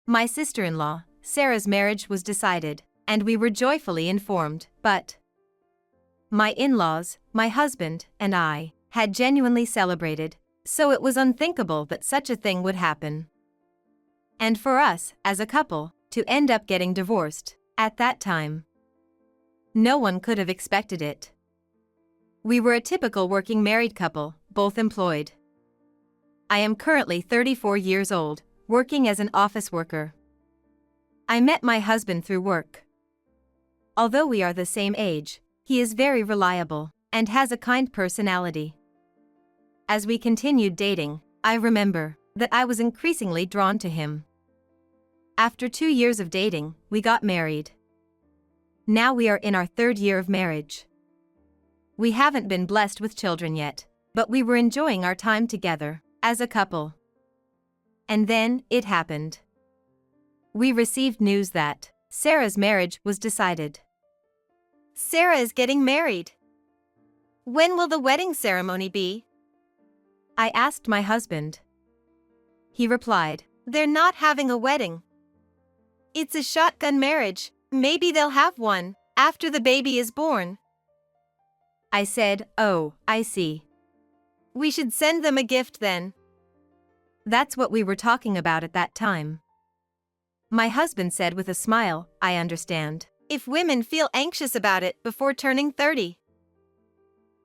My sister-in-law, Sarah's marriage was decided, and we were joyfully informed, but my in-laws, my husband, and I had genuinely celebrated, so it was unthinkable that such a thing would happen. And for us, as a couple, to end up getting divorced, at that time. No one could have expected it. We were a typical working married couple, both employed. I am currently 34 years old, working as an office worker. I met my husband through work. Although we are the same age, he is very reliable and has a kind personality. As we continued dating, I remember that I was increasingly drawn to him. After 2 years of dating, we got married. Now we are in our 3rd year of marriage. We haven't been blessed with children yet, but we were enjoying our time together as a couple. And then it happened. We received news that Sarah's marriage was decided. Sarah is getting married. When will the wedding ceremony be? I asked my husband. He replied, They're not having a wedding. It's a shotgun marriage. Maybe they'll have one after the baby is born. I said, oh, I see. We should send them a gift then. That's what we were talking about at that time. My husband said with a smile, I understand. If women feel anxious about it before turning 30.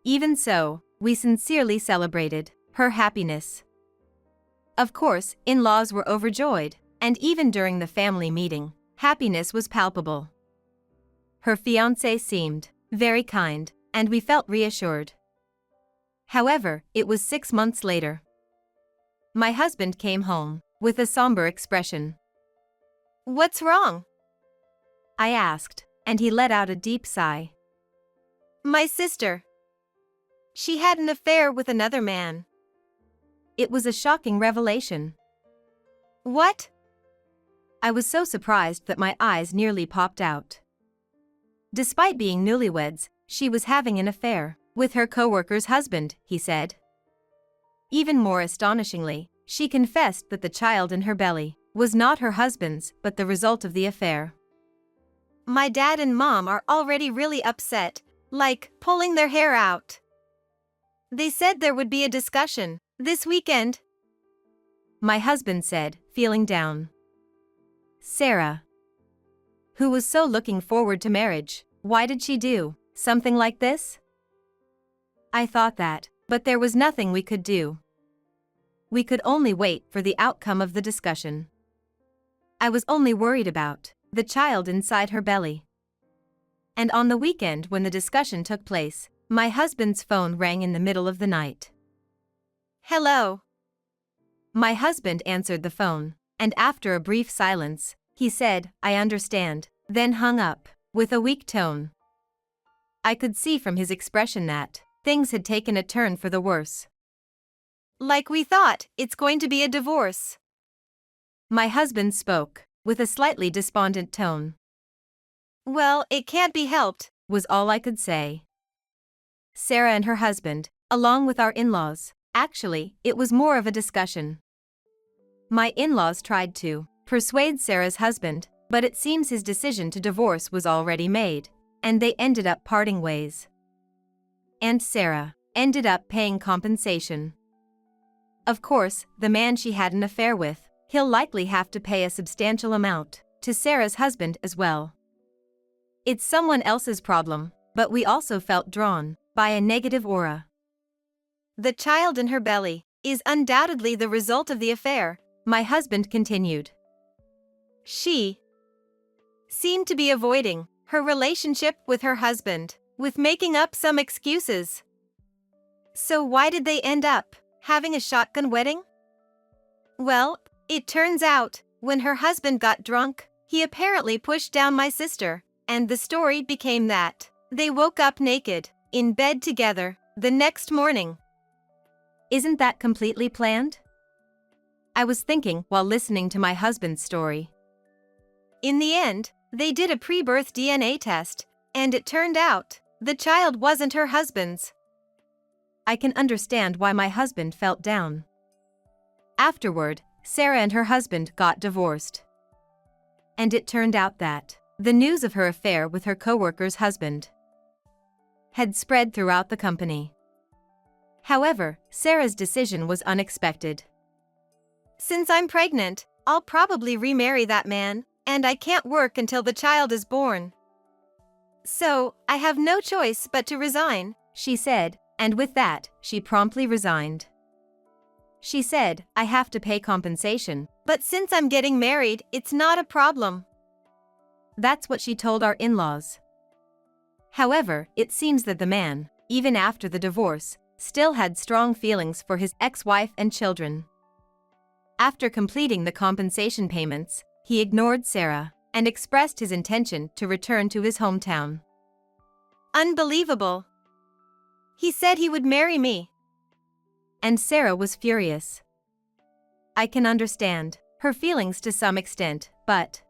Even so, we sincerely celebrated her happiness. Of course, in-laws were overjoyed, and even during the family meeting, happiness was palpable. Her fiancé seemed very kind, and we felt reassured. However, it was 6 months later. My husband came home with a somber expression. What's wrong? I asked, and he let out a deep sigh. My sister. She had an affair with another man. It was a shocking revelation. What? I was so surprised that my eyes nearly popped out. Despite being newlyweds, she was having an affair with her coworker's husband, he said. Even more astonishingly, she confessed that the child in her belly was not her husband's but the result of the affair. My dad and mom are already really upset, like pulling their hair out. They said there would be a discussion this weekend. My husband said, feeling down. Sarah, who was so looking forward to marriage, why did she do something like this? I thought that, but there was nothing we could do. We could only wait for the outcome of the discussion. I was only worried about the child inside her belly. And on the weekend when the discussion took place, my husband's phone rang in the middle of the night. Hello. My husband answered the phone, and after a brief silence, he said, I understand, then hung up, with a weak tone. I could see from his expression that things had taken a turn for the worse. Like we thought, it's going to be a divorce. My husband spoke, with a slightly despondent tone. Well, it can't be helped, was all I could say. Sarah and her husband, along with our in-laws, actually, it was more of a discussion. My in-laws tried to persuade Sarah's husband, but it seems his decision to divorce was already made, and they ended up parting ways. And Sarah ended up paying compensation. Of course, the man she had an affair with, he'll likely have to pay a substantial amount to Sarah's husband as well. It's someone else's problem, but we also felt drawn by a negative aura. The child in her belly is undoubtedly the result of the affair, my husband continued. She seemed to be avoiding her relationship with her husband, with making up some excuses. So why did they end up having a shotgun wedding? Well, it turns out, when her husband got drunk, he apparently pushed down my sister, and the story became that they woke up naked, in bed together, the next morning. Isn't that completely planned? I was thinking while listening to my husband's story. In the end, they did a pre-birth DNA test, and it turned out the child wasn't her husband's. I can understand why my husband felt down. Afterward, Sarah and her husband got divorced. and it turned out that the news of her affair with her coworker's husband had spread throughout the company. However, Sarah's decision was unexpected. Since I'm pregnant, I'll probably remarry that man, and I can't work until the child is born. So, I have no choice but to resign, she said, and with that, she promptly resigned. She said, I have to pay compensation. But since I'm getting married, it's not a problem. That's what she told our in-laws. However, it seems that the man, even after the divorce, still had strong feelings for his ex-wife and children. After completing the compensation payments, he ignored Sarah and expressed his intention to return to his hometown. Unbelievable. He said he would marry me. And Sarah was furious. I can understand her feelings to some extent, but...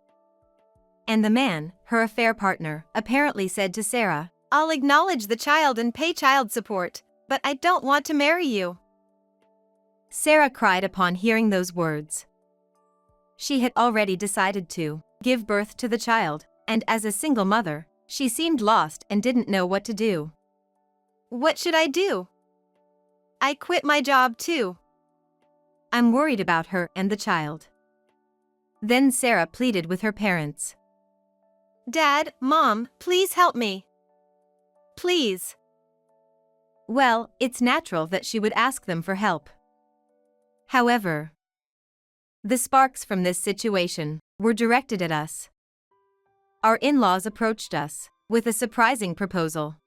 And the man, her affair partner, apparently said to Sarah, I'll acknowledge the child and pay child support, but I don't want to marry you. Sarah cried upon hearing those words. She had already decided to give birth to the child, and as a single mother, she seemed lost and didn't know what to do. What should I do? I quit my job too. I'm worried about her and the child. Then Sarah pleaded with her parents. Dad, Mom, please help me. Please. Well, it's natural that she would ask them for help. However, the sparks from this situation were directed at us. Our in-laws approached us with a surprising proposal.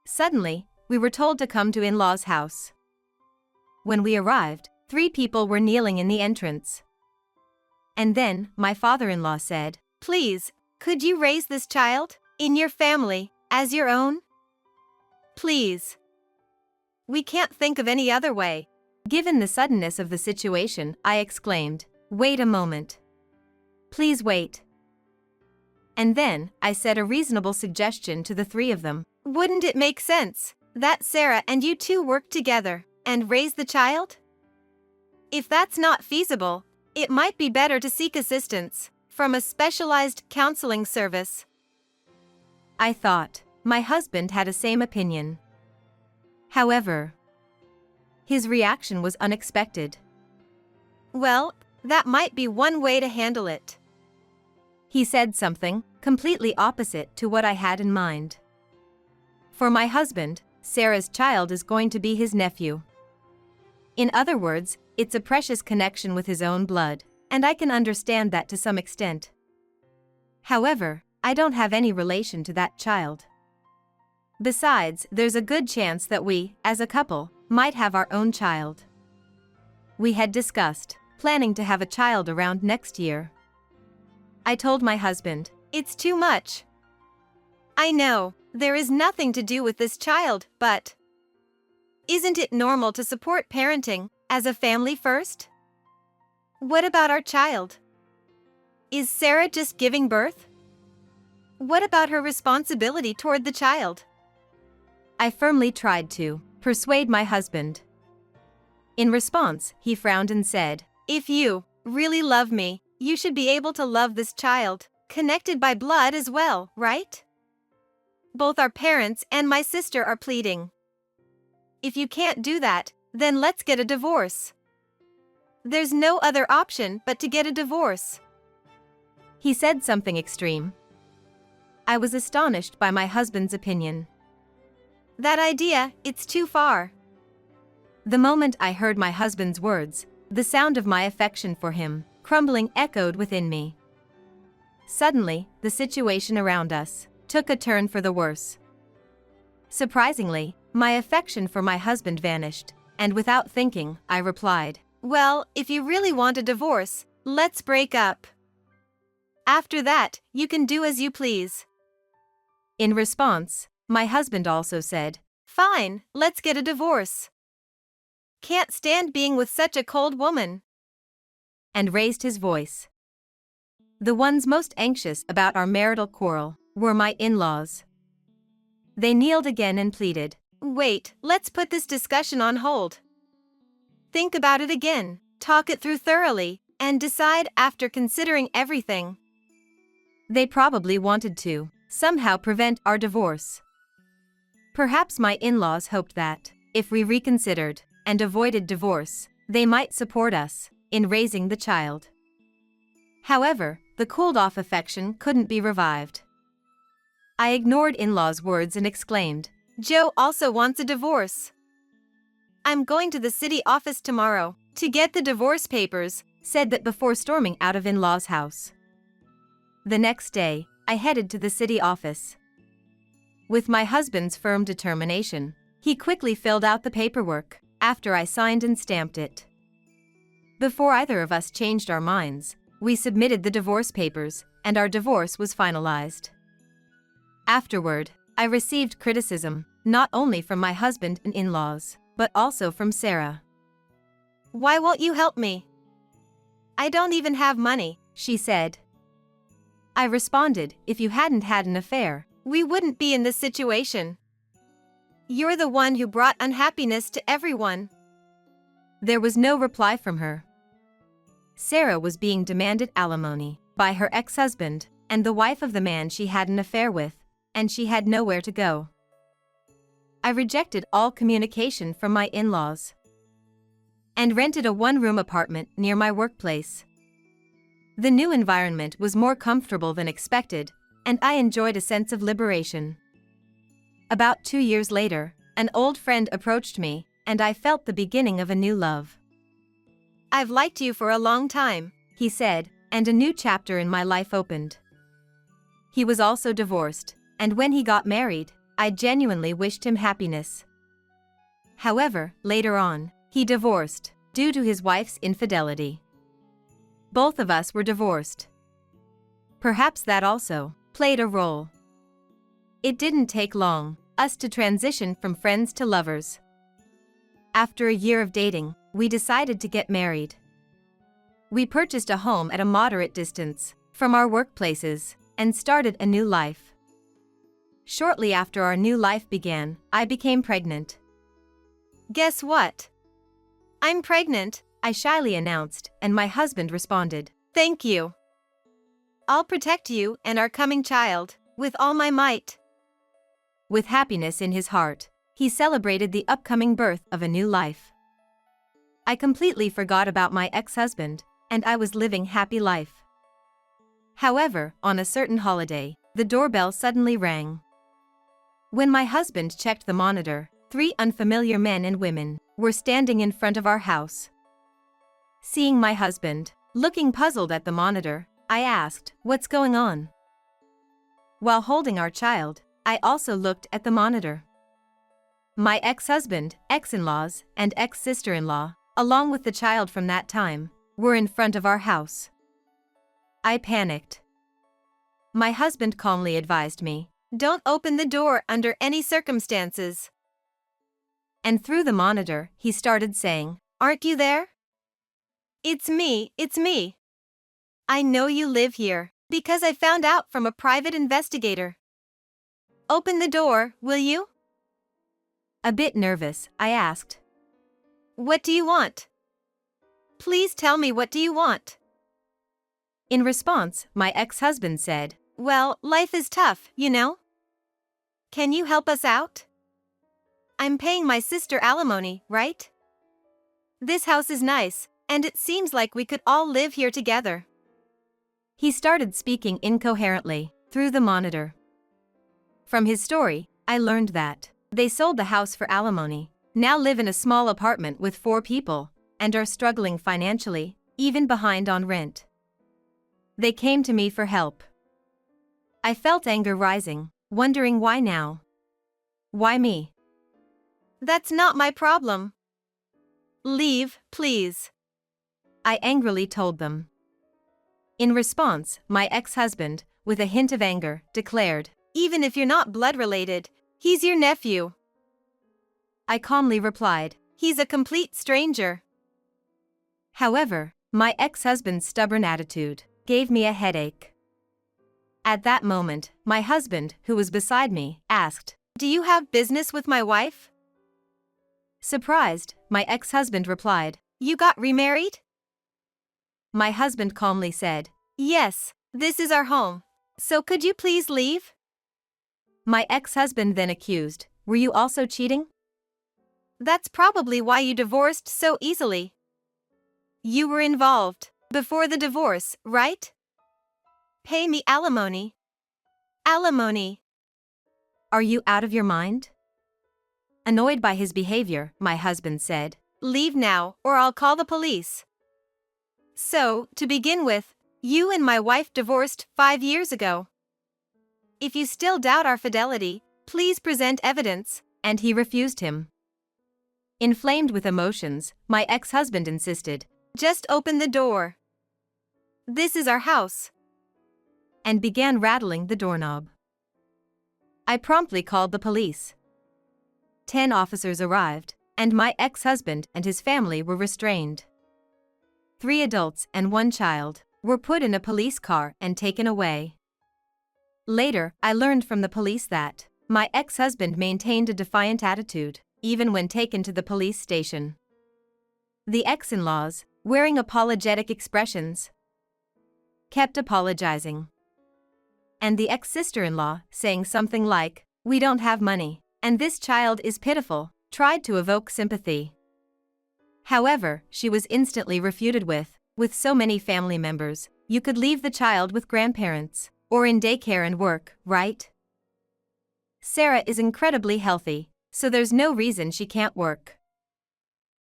Suddenly, we were told to come to in-laws' house. When we arrived, 3 people were kneeling in the entrance. And then, my father-in-law said, Please, could you raise this child, in your family, as your own? Please. We can't think of any other way. Given the suddenness of the situation, I exclaimed, Wait a moment. Please wait. And then, I said a reasonable suggestion to the 3 of them. Wouldn't it make sense that Sarah and you 2 work together and raise the child? If that's not feasible, it might be better to seek assistance from a specialized counseling service. I thought. My husband had a same opinion. However, his reaction was unexpected. Well, that might be one way to handle it. He said something completely opposite to what I had in mind. For my husband, Sarah's child is going to be his nephew. In other words, it's a precious connection with his own blood, and I can understand that to some extent. However, I don't have any relation to that child. Besides, there's a good chance that we, as a couple, might have our own child. We had discussed planning to have a child around next year. I told my husband, It's too much. I know, there is nothing to do with this child, but isn't it normal to support parenting as a family first? What about our child? Is Sarah just giving birth? What about her responsibility toward the child? I firmly tried to persuade my husband. In response, he frowned and said, If you really love me, you should be able to love this child, connected by blood as well, right? Both our parents and my sister are pleading. If you can't do that, then let's get a divorce. There's no other option but to get a divorce. He said something extreme. I was astonished by my husband's opinion. That idea, it's too far. The moment I heard my husband's words, the sound of my affection for him, crumbling, echoed within me. Suddenly, the situation around us took a turn for the worse. Surprisingly, my affection for my husband vanished, and without thinking, I replied, Well, if you really want a divorce, let's break up. After that, you can do as you please. In response, my husband also said, Fine, let's get a divorce. Can't stand being with such a cold woman. And raised his voice. The ones most anxious about our marital quarrel were my in-laws. They kneeled again and pleaded, Wait, let's put this discussion on hold. Think about it again, talk it through thoroughly, and decide after considering everything. They probably wanted to somehow prevent our divorce. Perhaps my in-laws hoped that, if we reconsidered and avoided divorce, they might support us in raising the child. However, the cooled-off affection couldn't be revived. I ignored in-laws' words and exclaimed, Joe also wants a divorce. I'm going to the city office tomorrow to get the divorce papers, said that before storming out of in-laws' house. The next day, I headed to the city office. With my husband's firm determination, he quickly filled out the paperwork after I signed and stamped it. Before either of us changed our minds, we submitted the divorce papers, and our divorce was finalized. Afterward, I received criticism, not only from my husband and in-laws, but also from Sarah. Why won't you help me? I don't even have money, she said. I responded, if you hadn't had an affair, we wouldn't be in this situation. You're the one who brought unhappiness to everyone. There was no reply from her. Sarah was being demanded alimony by her ex-husband and the wife of the man she had an affair with, and she had nowhere to go. I rejected all communication from my in-laws and rented a one-room apartment near my workplace. The new environment was more comfortable than expected, and I enjoyed a sense of liberation. About 2 years later, an old friend approached me, and I felt the beginning of a new love. I've liked you for a long time, he said, and a new chapter in my life opened. He was also divorced, and when he got married, I genuinely wished him happiness. However, later on, he divorced due to his wife's infidelity. Both of us were divorced. Perhaps that also played a role. It didn't take long us to transition from friends to lovers. After a year of dating, we decided to get married. We purchased a home at a moderate distance from our workplaces and started a new life. Shortly after our new life began, I became pregnant. Guess what? I'm pregnant, I shyly announced, and my husband responded, Thank you. I'll protect you and our coming child with all my might. With happiness in his heart, he celebrated the upcoming birth of a new life. I completely forgot about my ex-husband, and I was living happy life. However, on a certain holiday, the doorbell suddenly rang. When my husband checked the monitor, 3 unfamiliar men and women were standing in front of our house. Seeing my husband looking puzzled at the monitor, I asked, "What's going on?" While holding our child, I also looked at the monitor. My ex-husband, ex-in-laws, and ex-sister-in-law, along with the child from that time, were in front of our house. I panicked. My husband calmly advised me, Don't open the door under any circumstances. And through the monitor, he started saying, Aren't you there? It's me. I know you live here, because I found out from a private investigator. Open the door, will you? A bit nervous, I asked, What do you want? Please tell me, what do you want? In response, my ex-husband said, Well, life is tough, you know? Can you help us out? I'm paying my sister alimony, right? This house is nice, and it seems like we could all live here together. He started speaking incoherently through the monitor. From his story, I learned that they sold the house for alimony, now live in a small apartment with 4 people, and are struggling financially, even behind on rent. They came to me for help. I felt anger rising, wondering why now? Why me? That's not my problem. Leave, please. I angrily told them. In response, my ex-husband, with a hint of anger, declared, Even if you're not blood related, he's your nephew. I calmly replied, He's a complete stranger. However, my ex-husband's stubborn attitude gave me a headache. At that moment, my husband, who was beside me, asked, Do you have business with my wife? Surprised, my ex-husband replied, You got remarried? My husband calmly said. Yes, this is our home. So could you please leave? My ex-husband then accused, were you also cheating? That's probably why you divorced so easily. You were involved before the divorce, right? Pay me alimony. Alimony. Are you out of your mind? Annoyed by his behavior, my husband said. Leave now, or I'll call the police. So, to begin with, you and my wife divorced 5 years ago. If you still doubt our fidelity, please present evidence. And he refused him. Inflamed with emotions, my ex-husband insisted. Just open the door. This is our house. And began rattling the doorknob. I promptly called the police. 10 officers arrived, and my ex-husband and his family were restrained. 3 adults and 1 child were put in a police car and taken away. Later, I learned from the police that my ex-husband maintained a defiant attitude, even when taken to the police station. The ex-in-laws, wearing apologetic expressions, kept apologizing. And the ex-sister-in-law, saying something like, we don't have money, and this child is pitiful, tried to evoke sympathy. However, she was instantly refuted with so many family members, you could leave the child with grandparents, or in daycare and work, right? Sarah is incredibly healthy, so there's no reason she can't work.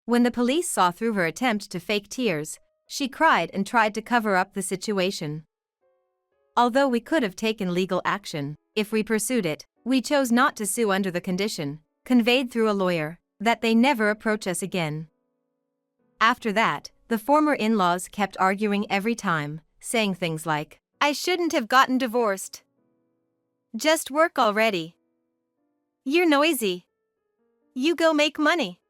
When the police saw through her attempt to fake tears, she cried and tried to cover up the situation. Although we could have taken legal action, if we pursued it, we chose not to sue under the condition, conveyed through a lawyer, that they never approach us again. After that, the former in-laws kept arguing every time, saying things like, I shouldn't have gotten divorced. Just work already. You're noisy. You go make money.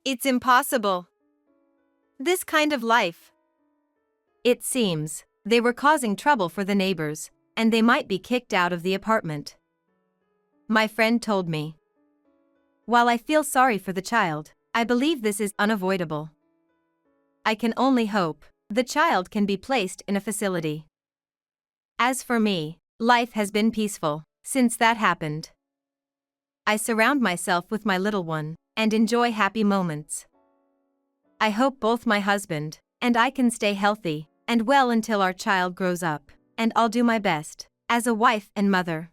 It's impossible. This kind of life. It seems they were causing trouble for the neighbors, and they might be kicked out of the apartment. My friend told me. While I feel sorry for the child, I believe this is unavoidable. I can only hope the child can be placed in a facility. As for me, life has been peaceful since that happened. I surround myself with my little one and enjoy happy moments. I hope both my husband and I can stay healthy and well until our child grows up, and I'll do my best as a wife and mother.